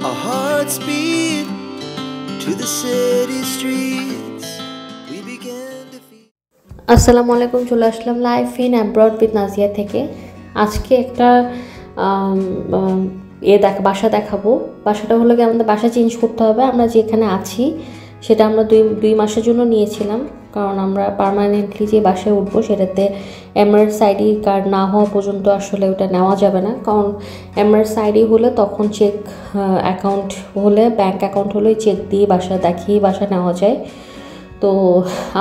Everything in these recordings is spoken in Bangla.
Our hearts beat to the city streets. We began to feel. আসসালামু আলাইকুম, চলে আসলাম life in abroad with Nazia থেকে। আজকে একটা বাসা দেখাবো। বাসাটা হলো কি, আমাদের বাসা চেঞ্জ করতে হবে। আমরা যেখানে আছি সেটা আমরা দুই মাসের জন্য নিয়েছিলাম, কারণ আমরা পার্মানেন্টলি যে বাসায় উঠবো সেটাতে এমআরএস আইডি কার্ড না হওয়া পর্যন্ত আসলে ওটা নেওয়া যাবে না। কারণ এমআরএস আইডি হলে তখন চেক অ্যাকাউন্ট হলে, ব্যাঙ্ক অ্যাকাউন্ট হলে চেক দিয়ে বাসা দেখিয়ে বাসা নেওয়া যায়। তো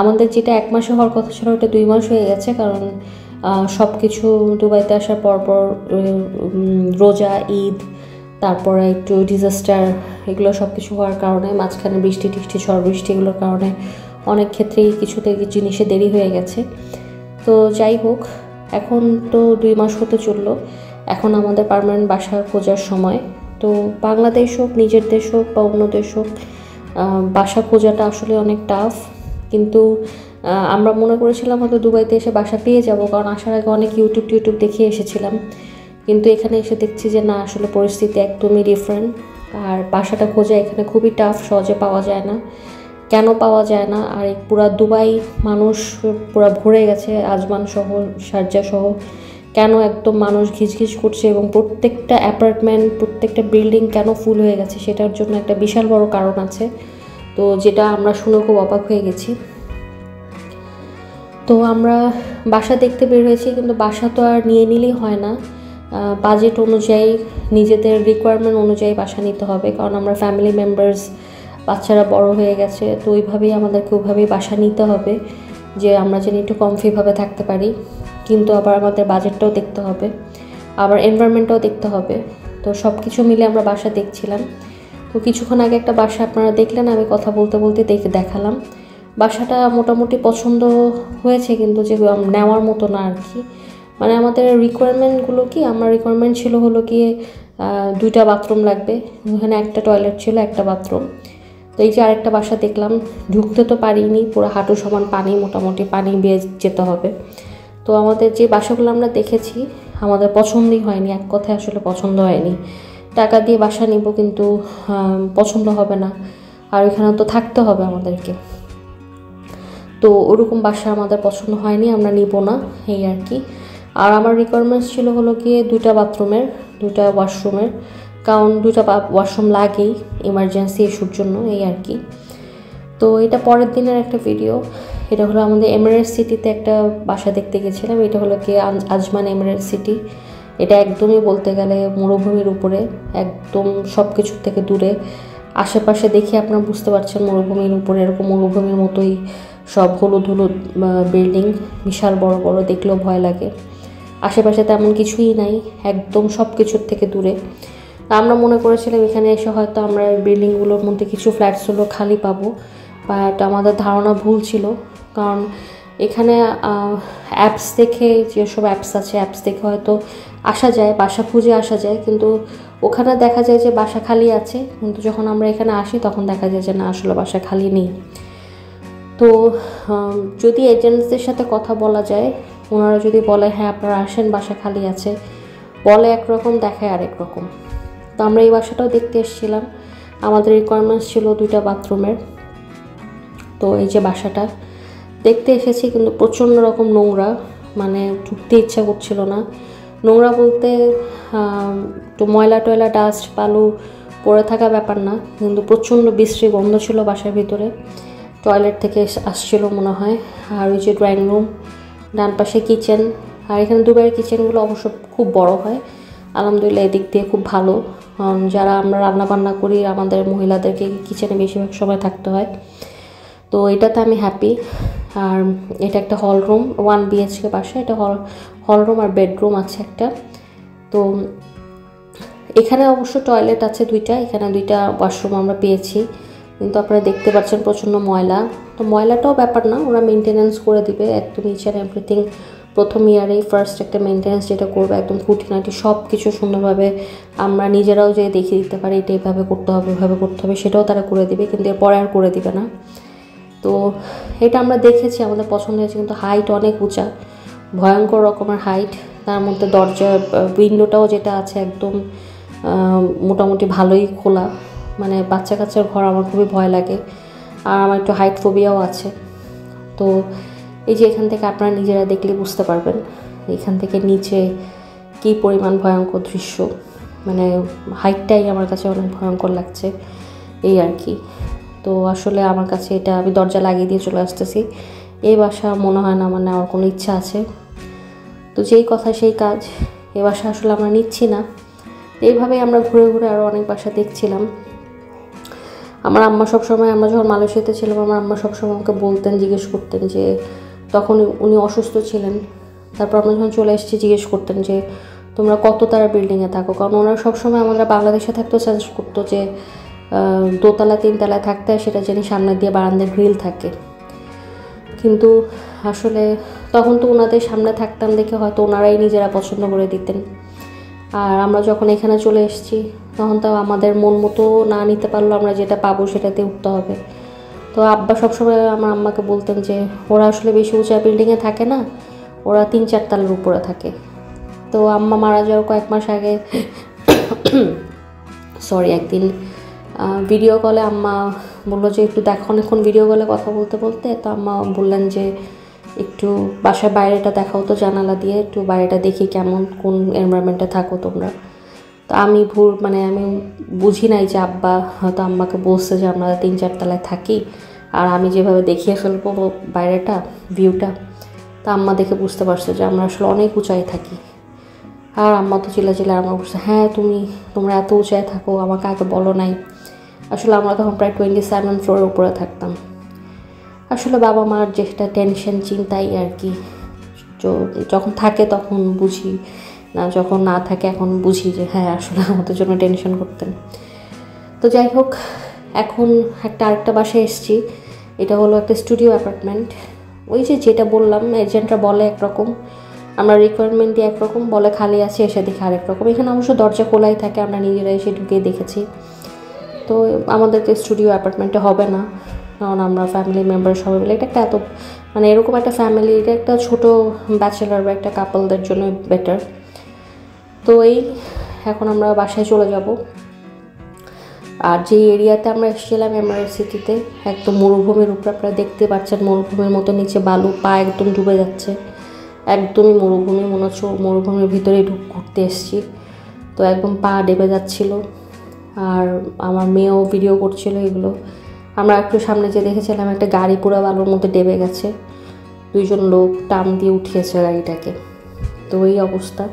আমাদের যেটা 1 মাসে হওয়ার কথা ছিল ওটা 2 মাস হয়ে গেছে, কারণ সব কিছু দুবাইতে আসার পরপর রোজা, ঈদ, তারপরে একটু ডিজাস্টার, এগুলো সব কিছু হওয়ার কারণে, মাঝখানে বৃষ্টি টিষ্টি, ঝড় বৃষ্টি, এগুলোর কারণে অনেক ক্ষেত্রেই কিছুতে জিনিসে দেরি হয়ে গেছে। তো যাই হোক, এখন তো 2 মাস হতে চললো। এখন আমাদের পার্মানেন্ট বাসা খোঁজার সময়। তো বাংলাদেশ হোক, নিজের দেশ হোক বা অন্য দেশ হোক, বাসা খোঁজাটা আসলে অনেক টাফ। কিন্তু আমরা মনে করেছিলাম হয়তো দুবাইতে এসে বাসা পেয়ে যাব, কারণ আসার আগে অনেক ইউটিউব দেখে এসেছিলাম। কিন্তু এখানে এসে দেখছি যে না, আসলে পরিস্থিতি একদমই ডিফারেন্ট। আর বাসাটা খোঁজা এখানে খুবই টাফ, সহজে পাওয়া যায় না। কেন পাওয়া যায় না? আর পুরা দুবাই মানুষ পুরা ভরে গেছে, আজমান সহ, শারজা সহ। কেন একদম মানুষ ঘিচঘিচ করছে এবং প্রত্যেকটা অ্যাপার্টমেন্ট, প্রত্যেকটা বিল্ডিং কেন ফুল হয়ে গেছে, সেটার জন্য একটা বিশাল বড় কারণ আছে। তো যেটা আমরা শুনে খুব অবাক হয়ে গেছি। তো আমরা বাসা দেখতে বের হয়েছি, কিন্তু বাসা তো আর নিয়ে নিলেই হয় না। বাজেট অনুযায়ী, নিজেদের রিকোয়ারমেন্ট অনুযায়ী বাসা নিতে হবে, কারণ আমরা ফ্যামিলি মেম্বার্স, বাচ্চারা বড় হয়ে গেছে। তো ওইভাবেই আমাদেরকে ওইভাবেই বাসা নিতে হবে, যে আমরা যেন একটু কমফিভাবে থাকতে পারি। কিন্তু আবার আমাদের বাজেটটাও দেখতে হবে, আবার এনভায়রনমেন্টটাও দেখতে হবে। তো সব কিছু মিলে আমরা বাসা দেখছিলাম। তো কিছুক্ষণ আগে একটা বাসা আপনারা দেখলেন, আমি কথা বলতে বলতে দেখালাম। বাসাটা মোটামুটি পছন্দ হয়েছে, কিন্তু যে নেওয়ার মতো না আর কি। মানে আমাদের রিকোয়ারমেন্টগুলো কি, আমার রিকোয়ারমেন্ট ছিল হলো কি 2টা বাথরুম লাগবে, ওখানে একটা টয়লেট ছিল, একটা বাথরুম। তো এই যে আরেকটা বাসা দেখলাম, ঢুকতে তো পারিনি, পুরো হাঁটু সমান পানি, মোটামুটি পানি বেয়ে যেতে হবে। তো আমাদের যে বাসাগুলো আমরা দেখেছি আমাদের পছন্দই হয়নি, এক কথায় আসলে পছন্দ হয়নি। টাকা দিয়ে বাসা নিব, কিন্তু পছন্দ হবে না, আর ওইখানে তো থাকতে হবে আমাদেরকে। তো ওরকম বাসা আমাদের পছন্দ হয়নি, আমরা নিব না, এই আর কি। আর আমার রিকোয়ারমেন্টস ছিল হলো গিয়ে 2টা বাথরুমের, 2টা ওয়াশরুমের, কারণ 2টা ওয়াশরুম লাগেই ইমার্জেন্সি ইস্যুর জন্য, এই আর কি। তো এটা পরের দিনের একটা ভিডিও। এটা হলো আমাদের এমিরেটস সিটিতে একটা বাসা দেখতে গেছিলাম। এটা হলো কি আজমান এমিরেটস সিটি। এটা একদমই বলতে গেলে মরুভূমির উপরে, একদম সব কিছুর থেকে দূরে। আশেপাশে দেখে আপনারা বুঝতে পারছেন মরুভূমির উপরে, এরকম মরুভূমির মতোই সব হলুদ হলুদ বিল্ডিং, বিশাল বড় বড়, দেখলেও ভয় লাগে। আশেপাশে তেমন কিছুই নাই, একদম সব কিছুর থেকে দূরে। আমরা মনে করেছিলাম এখানে এসে হয়তো আমরা বিল্ডিংগুলোর মধ্যে কিছু ফ্ল্যাটসগুলো খালি পাবো, বাট আমাদের ধারণা ভুল ছিল। কারণ এখানে অ্যাপস দেখে, যেসব অ্যাপস আছে, অ্যাপস দেখে হয়তো আসা যায়, বাসা খুঁজে আসা যায়, কিন্তু ওখানে দেখা যায় যে বাসা খালি আছে। কিন্তু যখন আমরা এখানে আসি তখন দেখা যায় যে না, আসলে বাসা খালি নেই। তো যদি এজেন্টসদের সাথে কথা বলা যায়, ওনারা যদি বলে হ্যাঁ আপনারা আসেন, বাসা খালি আছে, বলে একরকম, দেখায় আরেক রকম। তো আমরা এই বাসাটাও দেখতে এসেছিলাম। আমাদের রিকোয়ারমেন্টস ছিল 2টা বাথরুমের। তো এই যে বাসাটা দেখতে এসেছি, কিন্তু প্রচণ্ড রকম নোংরা, মানে ঢুকতে ইচ্ছা করছিল না। নোংরা বলতে তো ময়লা টয়লা, ডাস্ট, বালু পড়ে থাকা ব্যাপার না, কিন্তু প্রচণ্ড বিশ্রী গন্ধ ছিল বাসার ভিতরে। টয়লেট থেকে আসছিল মনে হয়। আর ওই যে ড্রয়িং রুম, ডান পাশে কিচেন। আর এখানে দুবাইয়ের কিচেনগুলো অবশ্য খুব বড় হয়, আলহামদুলিল্লাহ এদিক দিয়ে খুব ভালো। কারণ যারা আমরা রান্না বান্না করি, আমাদের মহিলাদেরকে কিচেনে বেশিরভাগ সময় থাকতে হয়। তো এটাতে আমি হ্যাপি। আর এটা একটা হল রুম, 1 BHK বাসা। এটা হল রুম আর বেডরুম আছে একটা। তো এখানে অবশ্য টয়লেট আছে 2টা, এখানে 2টা ওয়াশরুম আমরা পেয়েছি। কিন্তু আপনারা দেখতে পাচ্ছেন প্রচণ্ড ময়লা। তো ময়লাটাও ব্যাপার না, ওরা মেনটেন্যান্স করে দিবে একদম, ইচ অ্যান্ড এভরিথিং। প্রথম ইয়ারেই ফার্স্ট একটা মেনটেন্যান্স যেটা করবে, একদম খুঁটিনাটি সব কিছু সুন্দরভাবে আমরা নিজেরাও যে দেখিয়ে দিতে পারি এটা এইভাবে করতে হবে, এভাবে করতে হবে, সেটাও তারা করে দিবে, কিন্তু এরপরে আর করে দিবে না। তো এটা আমরা দেখেছি, আমাদের পছন্দ হয়েছে। কিন্তু হাইট অনেক উঁচা, ভয়ঙ্কর রকমের হাইট। তার মধ্যে দরজা, উইন্ডোটাও যেটা আছে একদম মোটামুটি ভালোই খোলা, মানে বাচ্চা কাচ্চার ঘর আমার খুবই ভয় লাগে, আর আমার একটু হাইট ফোবিয়াও আছে। তো এই যে এখান থেকে আপনারা নিজেরা দেখলে বুঝতে পারবেন এখান থেকে নিচে কী পরিমাণ ভয়ঙ্কর দৃশ্য, মানে হাইটটাই আমার কাছে অনেক ভয়ঙ্কর লাগছে এই আর কি। তো আসলে আমার কাছে এটা, আমি দরজা লাগিয়ে দিয়ে চলে আসতেছি, এই বাসা মনে হয় না আমার নেওয়ার কোনো ইচ্ছা আছে। তো যেই কথা সেই কাজ, এই বাসা আসলে আমরা নিচ্ছি না। এইভাবেই আমরা ঘুরে ঘুরে আরও অনেক বাসা দেখছিলাম। আমার আম্মা সবসময়, আমরা যখন মালয়েশিয়াতে ছিলাম, আমার আম্মা সবসময় আমাকে বলতেন, জিজ্ঞেস করতেন যে, তখন উনি অসুস্থ ছিলেন, তারপর আমরা যখন চলে এসেছি জিজ্ঞেস করতেন যে তোমরা কত তারা বিল্ডিংয়ে থাকো, কারণ ওনারা সবসময় আমরা বাংলাদেশে থাকতেও সাজেস্ট করতো যে দোতলা তিনতলায় থাকতে হয়, সেটা যেন সামনে দিয়ে বারান্দায় গ্রিল থাকে। কিন্তু আসলে তখন তো ওনাদের সামনে থাকতাম দেখে হয়তো ওনারাই নিজেরা পছন্দ করে দিতেন। আর আমরা যখন এখানে চলে এসেছি তখন তো আমাদের মন মতো না নিতে পারলো, আমরা যেটা পাবো সেটাতে উঠতে হবে। তো আব্বা সবসময় আমার আম্মাকে বলতেন যে ওরা আসলে বেশি উঁচা বিল্ডিংয়ে থাকে না, ওরা 3-4 তলার উপরে থাকে। তো আম্মা মারা যাওয়ার কয়েক মাস আগে একদিন ভিডিও কলে আম্মা বললো যে একটু দেখো, অনেকক্ষণ ভিডিও কলে কথা বলতে বলতে তো আম্মা বললেন যে একটু বাসার বাইরেটা দেখাও তো, জানালা দিয়ে একটু বাইরেটা দেখি কেমন, কোন এনভায়রনমেন্টে থাকো তোমরা। তো আমি আমি বুঝি নাই যে আব্বা হয়তো আম্মাকে বলছে যে আমরা 3-4 তলায় থাকি, আর আমি যেভাবে দেখিয়ে ফেলবো বাইরেটা ভিউটা, তা আম্মা দেখে বুঝতে পারছে যে আমরা আসলে অনেক উঁচাই থাকি। আর আম্মা তো চিল্লা আমরা বলছে, হ্যাঁ তোমরা এত উঁচায় থাকো, আমাকে আগে বলো নাই। আসলে আমরা তখন প্রায় 27 ফ্লোরের উপরে থাকতাম। আসলে বাবা মার যেটা টেনশন চিন্তাই আর কি, যখন থাকে তখন বুঝি না, যখন না থাকে এখন বুঝি যে হ্যাঁ আসলে আমাদের জন্য টেনশন করতেন। তো যাই হোক, এখন আরেকটা বাসায় এসেছি। এটা হলো একটা স্টুডিও অ্যাপার্টমেন্ট। ওই যেটা বললাম, এজেন্টরা বলে একরকম, আমরা রিকোয়ারমেন্ট দিয়ে একরকম, বলে খালি আছে, এসে দেখে আরেক রকম। এখানে অবশ্য দরজা খোলাই থাকে, আমরা নিজেরা এসে ঢুকে দেখেছি। তো আমাদেরকে স্টুডিও অ্যাপার্টমেন্টে হবে না, কারণ আমরা ফ্যামিলি মেম্বার সবাই মিলে, এটা একটা এত এরকম একটা ফ্যামিলি, এটা একটা ছোটো ব্যাচেলার বা একটা কাপলদের জন্য বেটার। তো এখন আমরা বাসায় চলে যাব। আর যে এরিয়াতে আমরা এসেছিলাম এমআরএস সিটিতে, একদম মরুভূমির উপরে, আপনারা দেখতে পাচ্ছেন মরুভূমির মতো নিচে বালু, পা একদম ডুবে যাচ্ছে, একদমই মরুভূমি, মনে হচ্ছে মরুভূমির ভিতরেই ঘুরতে এসেছি। তো একদম পা ডেবে যাচ্ছিল, আর আমার মেয়েও ভিডিও করছিল এগুলো। আমরা একটু সামনে যে দেখেছিলাম একটা গাড়ি পুরো বালুর মধ্যে ডেবে গেছে, 2জন লোক টান দিয়ে উঠিয়েছে গাড়িটাকে। তো এই অবস্থা।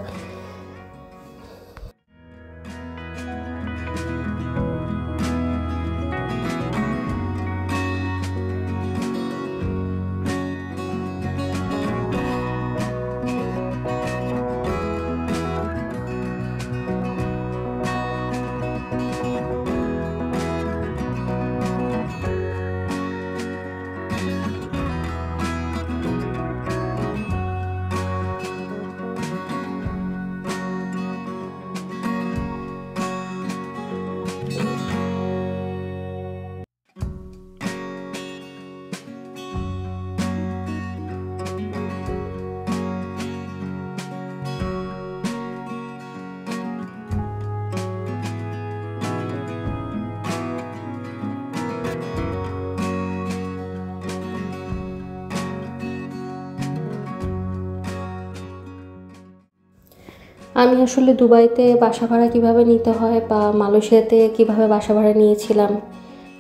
আমি আসলে দুবাইতে বাসা ভাড়া কীভাবে নিতে হয় বা মালয়েশিয়াতে কীভাবে বাসা ভাড়া নিয়েছিলাম,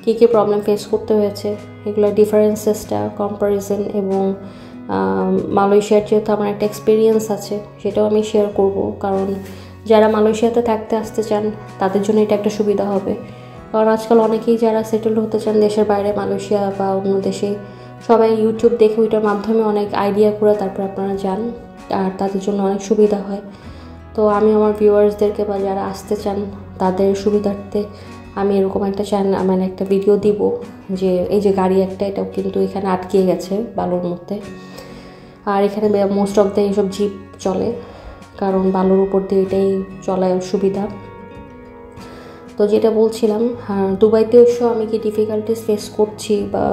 কী কী প্রবলেম ফেস করতে হয়েছে, এগুলো ডিফারেন্সেসটা কম্পারিজন, এবং মালয়েশিয়ার যেহেতু আমার একটা এক্সপিরিয়েন্স আছে সেটাও আমি শেয়ার করব। কারণ যারা মালয়েশিয়াতে থাকতে আসতে চান তাদের জন্য এটা একটা সুবিধা হবে। কারণ আজকাল অনেকেই যারা সেটেল হতে চান দেশের বাইরে, মালয়েশিয়া বা অন্য দেশে, সবাই ইউটিউব দেখে ওইটার মাধ্যমে অনেক আইডিয়া করে তারপর আপনারা যান, আর তাদের জন্য অনেক সুবিধা হয়। তো আমি আমার ভিউয়ার্সদেরকে বা যারা আসতে চান তাদের সুবিধার্থে আমি এরকম একটা চ্যানেল, একটা ভিডিও দিব যে এই যে গাড়ি একটা, এটাও কিন্তু এখানে আটকে গেছে বালুর মধ্যে। আর এখানে মোস্ট অফ দ্য এইসব জিপ চলে, কারণ বালুর উপর দিয়ে এটাই চলার সুবিধা। তো যেটা বলছিলাম, দুবাইতে এসেও আমি কি ডিফিকাল্টিস ফেস করছি বা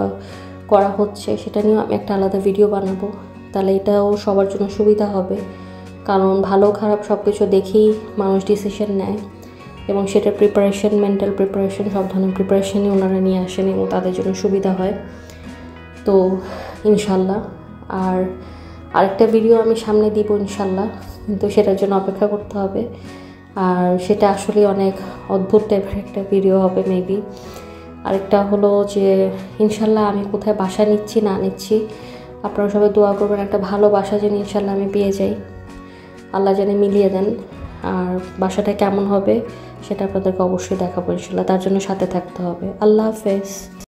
করা হচ্ছে সেটা নিয়েও আমি একটা আলাদা ভিডিও বানাবো, তাহলে এটাও সবার জন্য সুবিধা হবে। কারণ ভালো খারাপ সব কিছু দেখেই মানুষ ডিসিশন নেয়, এবং সেটার প্রিপারেশন, মেন্টাল প্রিপারেশন, সব ধরনের প্রিপারেশনই ওনারা নিয়ে আসেন এবং তাদের জন্য সুবিধা হয়। তো ইনশাল্লাহ আর আরেকটা ভিডিও আমি সামনে দিব ইনশাল্লাহ, কিন্তু সেটার জন্য অপেক্ষা করতে হবে। আর সেটা আসলে অনেক অদ্ভুত টাইপের একটা ভিডিও হবে মেবি। আরেকটা হলো যে ইনশাল্লাহ আমি কোথায় বাসা নিচ্ছি না নিচ্ছি, আপনারা সবাই দোয়া করবেন একটা ভালো বাসা যেন ইনশাল্লাহ আমি পেয়ে যাই, আল্লাহ যেন মিলিয়ে দেন। আর বাসাটা কেমন হবে সেটা আপনাদেরকে অবশ্যই দেখাবো ইনশাল্লাহ, তার জন্য সাথে থাকতে হবে। আল্লাহ হাফেজ।